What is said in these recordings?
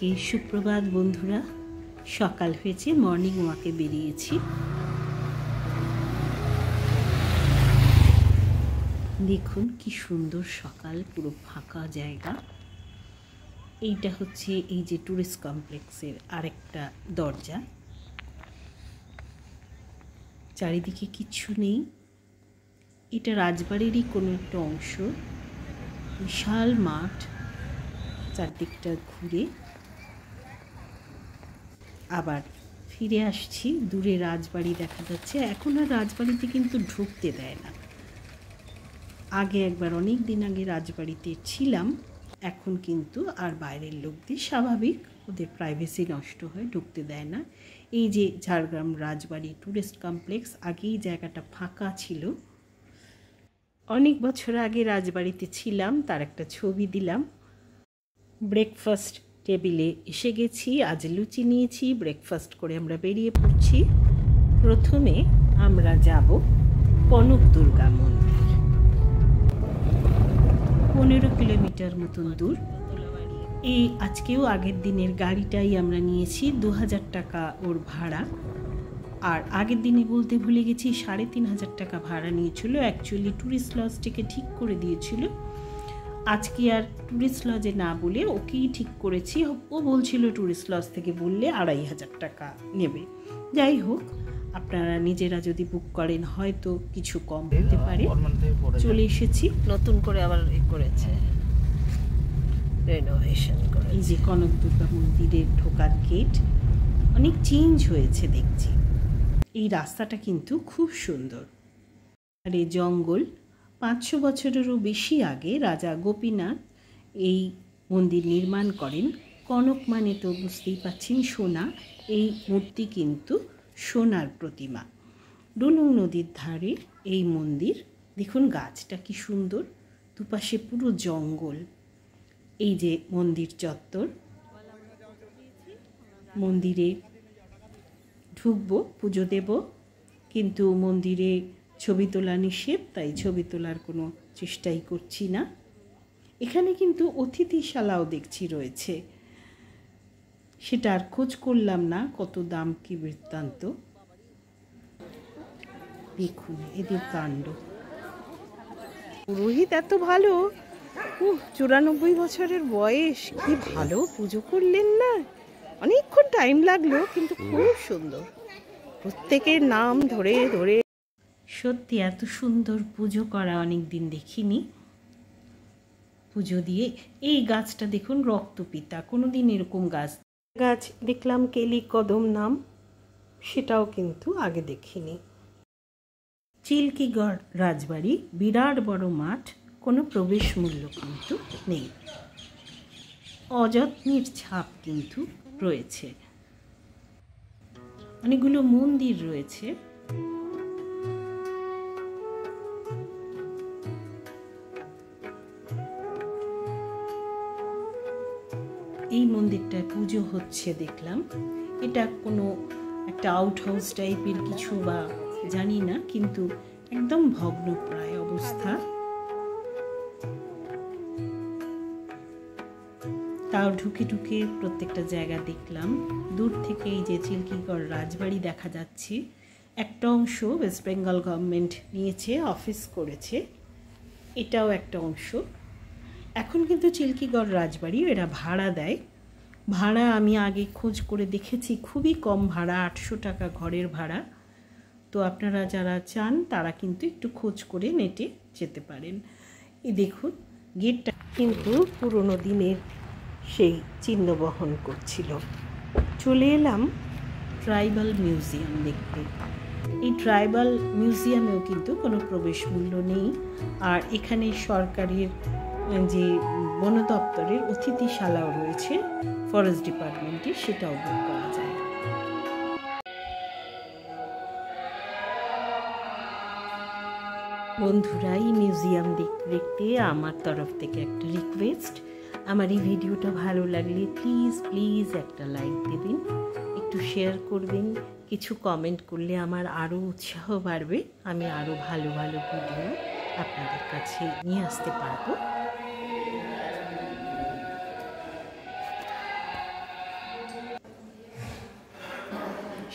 সবাইকে সুপ্রভাত বন্ধুরা। সকাল হয়েছে, মর্নিং ওয়াকে বেরিয়েছি। দেখুন কি সুন্দর সকাল, পুরো ফাঁকা জায়গা। এইটা হচ্ছে এই যে ট্যুরিস্ট কমপ্লেক্সের আরেকটা দরজা। চারিদিকে কিচ্ছু নেই, এটা রাজবাড়িরই কোনো একটা অংশ। বিশাল মাঠ, চারদিকটা ঘুরে আবার ফিরে আসছি। দূরে রাজবাড়ি দেখা যাচ্ছে। এখন আর রাজবাড়িতে কিন্তু ঢুকতে দেয় না। আগে একবার অনেক দিন আগে রাজবাড়িতে ছিলাম, এখন কিন্তু আর বাইরের লোকদের স্বাভাবিক, ওদের প্রাইভেসি নষ্ট হয়, ঢুকতে দেয় না। এই যে ঝাড়গ্রাম রাজবাড়ি ট্যুরিস্ট কমপ্লেক্স, আগেই জায়গাটা ফাঁকা ছিল। অনেক বছর আগে রাজবাড়িতে ছিলাম, তার একটা ছবি দিলাম। ব্রেকফাস্ট টেবিলে এসে গেছি, আজ লুচি নিয়েছি। ব্রেকফাস্ট করে আমরা বেরিয়ে পড়ছি। প্রথমে আমরা যাব কনক দুর্গা মন্দির, 15 কিলোমিটার মতন দূর। এই আজকেও আগের দিনের গাড়িটাই আমরা নিয়েছি, 2000 টাকা ওর ভাড়া। আর আগের দিনে বলতে ভুলে গেছি, 3500 টাকা ভাড়া নিয়েছিল। অ্যাকচুয়ালি ট্যুরিস্ট লজটিকে ঠিক করে দিয়েছিল। আজকে আর ট্যুরিস্ট লজে না বলে ওকেই ঠিক করেছি। ও বলছিল ট্যুরিস্ট লজ থেকে বললে 2500 টাকা নেবে। যাই হোক, আপনারা নিজেরা যদি বুক করেন হয়তো কিছু কম হতে পারে। চলে এসেছি। নতুন করে আবার করেছে, রেনোভেশন করে। এই যে কনক দুর্গা মন্দিরের ঢোকার গেট অনেক চেঞ্জ হয়েছে দেখছি। এই রাস্তাটা কিন্তু খুব সুন্দর। আর এই জঙ্গল, 500 বছরেরও বেশি আগে রাজা গোপীনাথ এই মন্দির নির্মাণ করেন। কনক মানে তো বুঝতেই পাচ্ছেন সোনা। এই মূর্তি কিন্তু সোনার প্রতিমা। ডুলুং নদীর ধারে এই মন্দির। দেখুন গাছটা কি সুন্দর, দুপাশে পুরো জঙ্গল। এই যে মন্দির চত্বর। মন্দিরে ঢুকবো, পুজো দেব, কিন্তু মন্দিরে ছবি তোলা নিষেধ, তাই ছবি তোলার কোনো চেষ্টাই করছি না। এখানে কিন্তু অতিথিশালাও দেখছি রয়েছে, সেটা আর খোঁজ করলাম না কত দাম কি বৃত্তান্ত। দেখুন এদের কাণ্ড। পুরোহিত এত ভালো, 94 বছরের বয়স, কি ভালো পুজো করলেন না। অনেকক্ষণ টাইম লাগলো, কিন্তু খুব সুন্দর। প্রত্যেকের নাম ধরে ধরে। সত্যি এত সুন্দর পুজো করা অনেক দিন দেখিনি। পুজো দিয়ে এই গাছটা দেখুন, রক্তপিতা, কোনোদিন এরকম গাছ দেখলাম। কেলি কদম নাম, সেটাও কিন্তু আগে দেখিনি। চিল্কিগড় রাজবাড়ি, বিরাট বড় মাঠ, কোনো প্রবেশ মূল্য কিন্তু নেই। অযত্নের ছাপ কিন্তু রয়েছে। অনেকগুলো মন্দির রয়েছে। এই মন্দিরটায় পুজো হচ্ছে দেখলাম। এটা কোনো একটা আউট হাউস টাইপের কিছু বা জানি না, কিন্তু একদম ভগ্নপ্রায় অবস্থা। তাও ঢুকে ঢুকে প্রত্যেকটা জায়গা দেখলাম। দূর থেকে এই যে চিল্কিগড় রাজবাড়ি দেখা যাচ্ছে। একটা অংশ ওয়েস্ট বেঙ্গল গভর্নমেন্ট নিয়েছে, অফিস করেছে। এটাও একটা অংশ। এখন কিন্তু চিল্কিগড় রাজবাড়ি এরা ভাড়া দেয়। ভাড়া আমি আগে খোঁজ করে দেখেছি, খুবই কম ভাড়া, 800 টাকা ঘরের ভাড়া। তো আপনারা যারা চান তারা কিন্তু একটু খোঁজ করে নেটে যেতে পারেন। এই দেখুন গেটটা কিন্তু পুরনো দিনের সেই চিহ্ন বহন করছিল। চলে এলাম ট্রাইবাল মিউজিয়াম দেখতে। এই ট্রাইবাল মিউজিয়ামেও কিন্তু কোনো প্রবেশ মূল্য নেই। আর এখানে সরকারের যে বন দপ্তরের অতিথিশালাও রয়েছে, ফরেস্ট ডিপার্টমেন্টে, সেটাও বুক করা যায়। বন্ধুরা, এই মিউজিয়াম দেখতে আমার তরফ থেকে একটা রিকোয়েস্ট, আমার এই ভিডিওটা ভালো লাগলে প্লিজ একটা লাইক দেবেন, একটু শেয়ার করবেন, কিছু কমেন্ট করলে আমার আরও উৎসাহ বাড়বে। আমি আরও ভালো ভালো ভিডিও আপনাদের কাছে নিয়ে আসতে পারবো।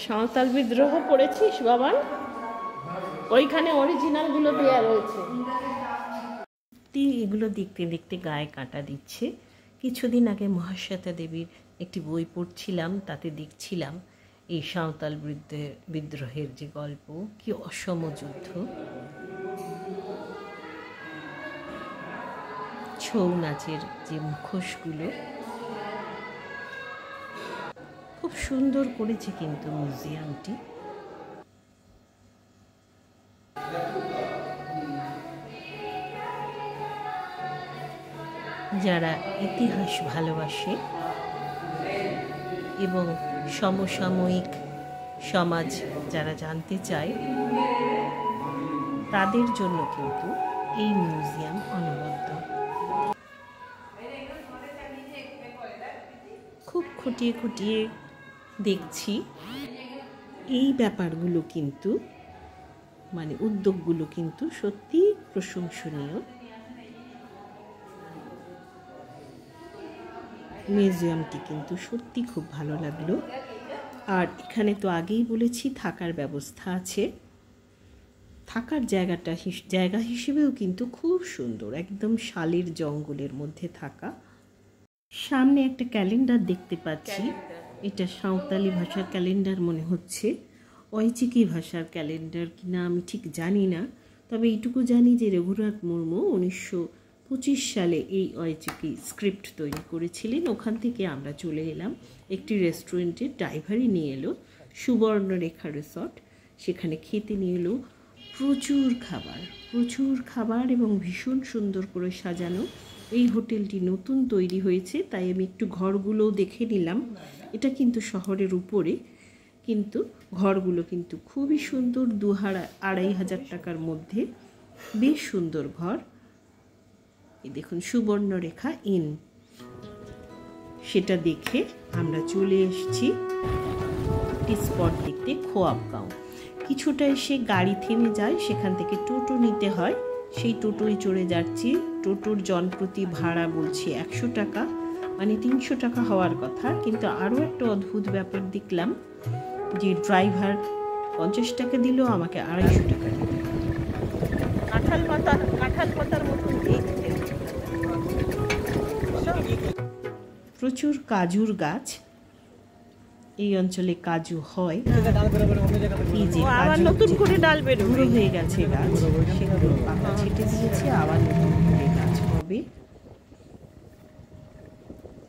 সাঁওতাল বিদ্রোহ পড়েছিস বাবা? ওইখানে অরিজিনালগুলো দেওয়া রয়েছে। এগুলো দেখতে দেখতে গায়ে কাঁটা দিচ্ছে। কিছুদিন আগে মহাশ্বেতা দেবীর একটি বই পড়ছিলাম, তাতে দেখছিলাম এই সাঁওতাল বিদ্রোহের যে গল্প, কি অসম যুদ্ধ। ছৌ নাচের যে মুখোশগুলো খুব সুন্দর করেছে কিন্তু মিউজিয়ামটি। যারা ইতিহাস ভালোবাসে এবং সমসাময়িক সমাজ যারা জানতে চায়, তাদের জন্য কিন্তু এই মিউজিয়াম অনবদ্য। খুব খুঁটিয়ে খুঁটিয়ে দেখছি এই ব্যাপারগুলো, কিন্তু মানে উদ্যোগগুলো কিন্তু সত্যি প্রশংসনীয়। মিউজিয়ামটি কিন্তু সত্যি খুব ভালো লাগলো। আর এখানে তো আগেই বলেছি থাকার ব্যবস্থা আছে। থাকার জায়গা হিসেবেও কিন্তু খুব সুন্দর, একদম শালের জঙ্গলের মধ্যে থাকা। সামনে একটা ক্যালেন্ডার দেখতে পাচ্ছি, এটা সাঁওতালি ভাষার ক্যালেন্ডার মনে হচ্ছে, ওয়াইচিকি ভাষার ক্যালেন্ডার কিনা আমি ঠিক জানি না। তবে এইটুকু জানি যে রঘুনাথ মুর্মু 1925 সালে এই ওয়াইচিকি স্ক্রিপ্ট তৈরি করেছিলেন। ওখান থেকে আমরা চলে এলাম একটি রেস্টুরেন্টে, ড্রাইভারই নিয়ে এলো সুবর্ণরেখা রিসর্ট। সেখানে খেতে নিয়ে এলো প্রচুর খাবার এবং ভীষণ সুন্দর করে সাজানো। এই হোটেলটি নতুন তৈরি হয়েছে, তাই আমি একটু ঘরগুলোও দেখে নিলাম। এটা কিন্তু শহরের উপরে, কিন্তু ঘরগুলো কিন্তু খুবই সুন্দর, 2,500 টাকার মধ্যে বেশ সুন্দর ঘর। এই দেখুন সুবর্ণরেখা ইন, সেটা দেখে আমরা চলে এসেছি স্পট দেখতে খোয়াবগাঁও। কিছুটা এসে গাড়ি থেমে যায়, সেখান থেকে টোটো নিতে হয়, সেই টোটোয় চড়ে যাচ্ছি। টোটোর জনপ্রতি ভাড়া বলছে 100 টাকা, মানে 300 টাকা হওয়ার কথা। কিন্তু আরও একটা অদ্ভুত ব্যাপার দেখলাম যে ড্রাইভার 50 টাকা দিল, আমাকে 250 টাকা দিল। কাঁঠাল পাতার মতন দেখতে। প্রচুর কাজুর গাছ, এই অঞ্চলে কাজু হয়। এই যে আবার নতুন করে ডাল বুড়ো হয়ে গেছে গাছ, সেগুলো পাতা ছেটে দিয়েছে, আবার নতুন করে গাছ হবে।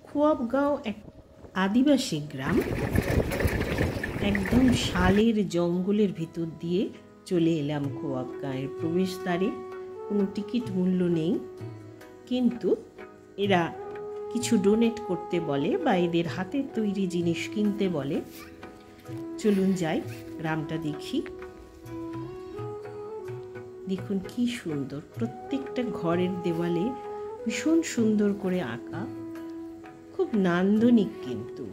খোয়াবগাঁও এক আদিবাসী গ্রাম, একদম শালের জঙ্গলের ভিতর দিয়ে চলে এলাম খোয়াবগাঁয়ের প্রবেশদ্বারে। কোনো টিকিট মূল্য নেই, কিন্তু এরা কিছু ডোনেট করতে বলে বা এদের হাতের তৈরি জিনিস কিনতে বলে। চলুন যাই, গ্রামটা দেখি। দেখুন কি সুন্দর, প্রত্যেকটা ঘরের দেওয়ালে ভীষণ সুন্দর করে আঁকা, খুব নান্দনিক, কিন্তু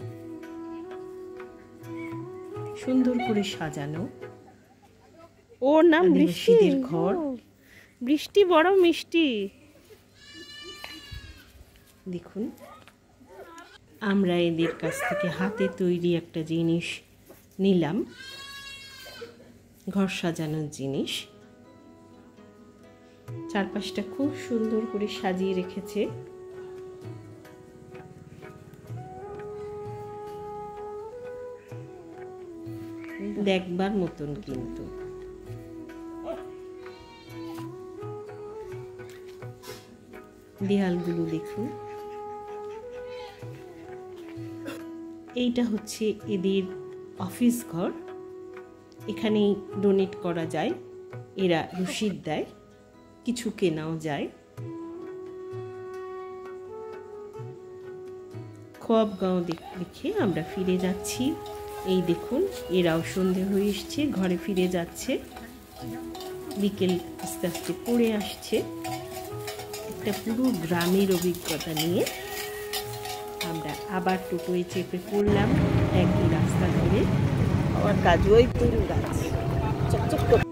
সুন্দর করে সাজানো। ওর নাম বৃষ্টিদের ঘর। বৃষ্টি বড় মিষ্টি। দেখুন, আমরা এদের কাছ থেকে হাতে তৈরি একটা জিনিস নিলাম, ঘর সাজানোর জিনিস। চারপাশটা খুব সুন্দর করে সাজিয়ে রেখেছে। দেখবার মতন, কিন্তু দেয়ালগুলো দেখুন। এইটা হচ্ছে এদের অফিস ঘর, এখানেই ডোনেট করা যায়, এরা রসিদ দেয়, কিছু কেনাও যায়। খোয়াবগাঁও দেখে আমরা ফিরে যাচ্ছি। এই দেখুন, এরাও সন্ধে হয়ে এসছে, ঘরে ফিরে যাচ্ছে। বিকেল আস্তে আস্তে পড়ে আসছে। একটা পুরো গ্রামের অভিজ্ঞতা নিয়ে আমরা আবার টোটোয় চেপে পড়লাম একই রাস্তা ধরে। আমার কাজুই ফুল গাছ চকচক করে।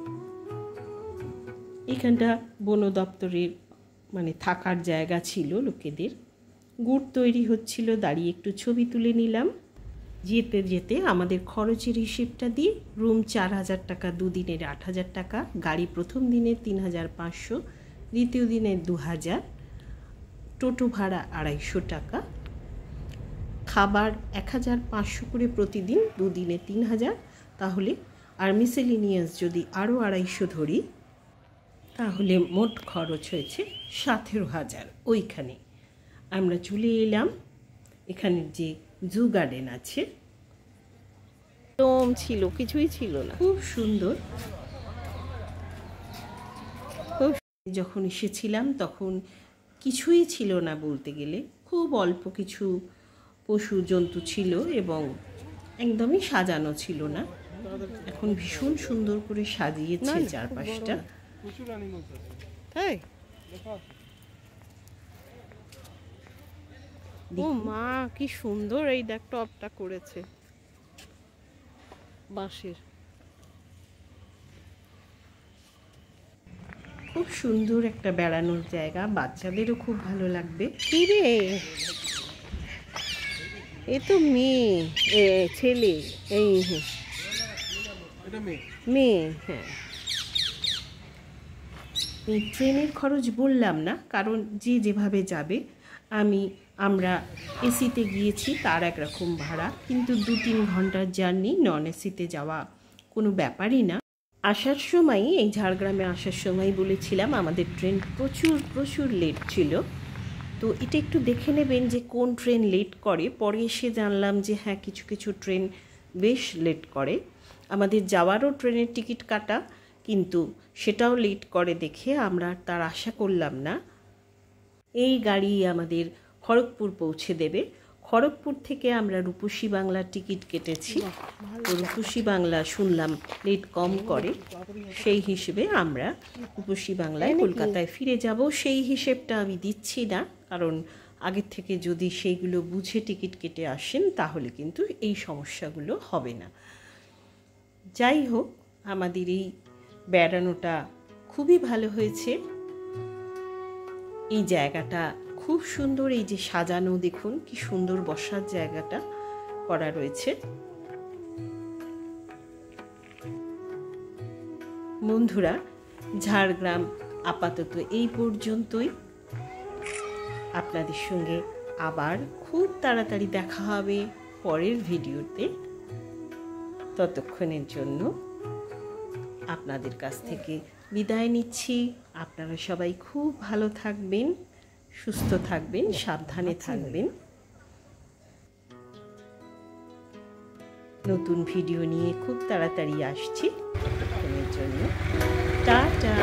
এখানটা বন দপ্তরের মানে থাকার জায়গা ছিল লোকেদের। গুড় তৈরি হচ্ছিল, দাঁড়িয়ে একটু ছবি তুলে নিলাম। যেতে যেতে আমাদের খরচের হিসেবটা দিয়ে রুম 4,000 টাকা, 2 দিনের 8,000 টাকা, গাড়ি প্রথম দিনে 3,500, দ্বিতীয় দিনে 2,000, টোটো ভাড়া 250 টাকা, খাবার 1,500 করে প্রতিদিন, 2 দিনে 3,000, তাহলে আর মিসেলিনিয়াস যদি আরও 250 ধরি তাহলে মোট খরচ হয়েছে 17,000। ওইখানে আমরা চলে এলাম। এখানে যে জু গার্ডেন আছে, একদম ছিল, কিছুই ছিল না, খুব সুন্দর। যখন এসেছিলাম তখন কিছুই ছিল না বলতে গেলে, খুব অল্প কিছু পশু জন্তু ছিল এবং একদমই সাজানো ছিল না। এখন ভীষণ সুন্দর করে সাজিয়েছে চারপাশটা। তাই? ও মা, কি সুন্দর এই দেখ টপটা করেছে বাঁশের। খুব সুন্দর একটা বেড়ানোর জায়গা, বাচ্চাদেরও খুব ভালো লাগবে। কি রে, এ তো মেয়ে, ছেলে, এই মেয়ে। হ্যাঁ, ট্রেনের খরচ বললাম না, কারণ যে যেভাবে যাবে। আমরা এসিতে গিয়েছি, তার একরকম ভাড়া, কিন্তু 2-3 ঘন্টার জার্নি, নন এসিতে যাওয়া কোনো ব্যাপারই না। আসার সময়, এই ঝাড়গ্রামে আসার সময় বলেছিলাম আমাদের ট্রেন প্রচুর লেট ছিল। তো এটা একটু দেখে নেবেন যে কোন ট্রেন লেট করে। পরে এসে জানলাম যে হ্যাঁ, কিছু কিছু ট্রেন বেশ লেট করে। আমাদের যাওয়ারও ট্রেনের টিকিট কাটা, কিন্তু সেটাও লেট করে দেখে আমরা তার আশা করলাম না। এই গাড়ি আমাদের খড়গপুর পৌঁছে দেবে। খড়গপুর থেকে আমরা রূপসী বাংলার টিকিট কেটেছি। তো রূপসী বাংলা শুনলাম লেট কম করে, সেই হিসেবে আমরা রূপসী বাংলায় কলকাতায় ফিরে যাব। সেই হিসেবটা আমি দিচ্ছি না, কারণ আগের থেকে যদি সেইগুলো বুঝে টিকিট কেটে আসেন তাহলে কিন্তু এই সমস্যাগুলো হবে না। যাই হোক, আমাদের এই বেড়ানোটা খুবই ভালো হয়েছে। এই জায়গাটা খুব সুন্দর, এই যে সাজানো, দেখুন কি সুন্দর বসার জায়গাটা করা রয়েছে। বন্ধুরা, ঝাড়গ্রাম আপাতত এই পর্যন্তই। আপনাদের সঙ্গে আবার খুব তাড়াতাড়ি দেখা হবে পরের ভিডিওতে। ততক্ষণের জন্য আপনাদের কাছ থেকে বিদায় নিচ্ছি। আপনারা সবাই খুব ভালো থাকবেন, সুস্থ থাকবেন, সাবধানে থাকবেন। নতুন ভিডিও নিয়ে খুব তাড়াতাড়ি আসছি। ততক্ষণের জন্য টাটা।